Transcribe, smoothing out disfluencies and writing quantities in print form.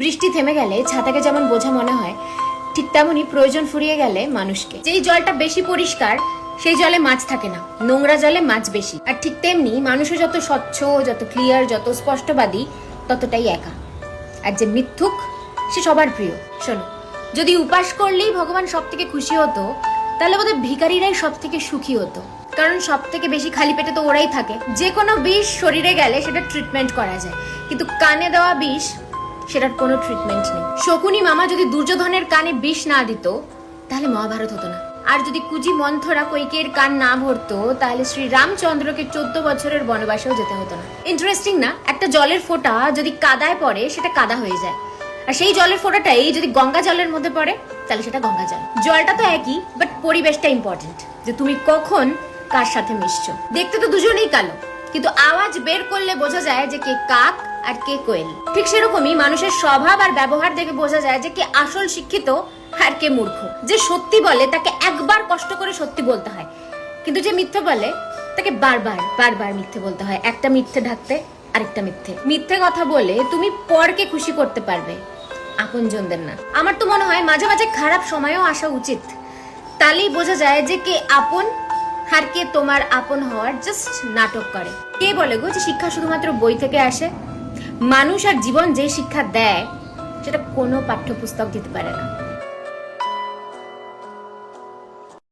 বৃষ্টি থেমে গেলে ছাতাকে যেমন বোঝা মনে হয়, ঠিক তেমনই প্রয়োজন ফুরিয়ে গেলে মানুষকে। যেই জলটা বেশি পরিষ্কার সেই জলে মাছ থাকে না, নোংরা জলে মাছ বেশি। আর ঠিক তেমনি মানুষও যত স্বচ্ছ, যত ক্লিয়ার, যত স্পষ্টবাদী, ততটাই একা। আর যে মিথ্যুক সে সবার প্রিয়। শোনো, যদি উপাস করলেই ভগবান সব থেকে খুশি হতো, তাহলে বোধহয় ভিখারিরাই সব থেকে সুখী হতো। কারণ সব থেকে বেশি খালি পেটে তো ওরাই থাকে। যে কোনো বিষ শরীরে গেলে সেটা ট্রিটমেন্ট করা যায়, কিন্তু কানে দেওয়া বিষ সেটার কোনো ট্রিটমেন্ট নেই। শকুনি মামা যদি দুর্যোধনের কানে বিষ না দিত, তাহলে মহাভারত হতো না। আর যদি কুজি মন্থরা কৈকেয়ীর কান না ভরতো, তাহলে শ্রী রামচন্দ্রকে 14 বছরের বনবাসেও যেতে হতো না। ইন্টারেস্টিং না? একটা জলের ফোঁটা যদি কাদায় পড়ে সেটা কাদা হয়ে যায়, আর সেই জলের ফোঁটাটাই যদি গঙ্গা জলের মধ্যে পড়ে তাহলে সেটা গঙ্গা জল। জলটা তো একই, বাট পরিবেশটা ইম্পর্টেন্ট, যে তুমি কখন কার সাথে মিশছো। দেখতে তো দুজনেই কালো, কিন্তু আওয়াজ বের করলে বোঝা যায় যে কে কাক আর কে কোয়েল। ঠিক সেরকমই মানুষের স্বভাব আর ব্যবহার দেখে বোঝা যায় যে কে আসল শিক্ষিত আর কে মূর্খ। যে সত্যি বলে তাকে একবার কষ্ট করে সত্যি বলতে হয়, কিন্তু যে মিথ্যে বলে তাকে বারবার বারবার মিথ্যে বলতে হয়, একটা মিথ্যে ঢাকতে আরেকটা মিথ্যে। মিথ্যে কথা বলে তুমি পরকে খুশি করতে পারবে, আপনজনদের না। আমার তো মনে হয় মাঝে মাঝে খারাপ সময়ও আসা উচিত, তাহলেই বোঝা যায় যে কে আপন আর কে তোমার আপন হওয়ার জাস্ট নাটক করে। কে বলে গো যে শিক্ষা শুধুমাত্র বই থেকে আসে? মানুষ আর জীবন যে শিক্ষা দেয় সেটা কোনো পাঠ্যপুস্তক দিতে পারে না।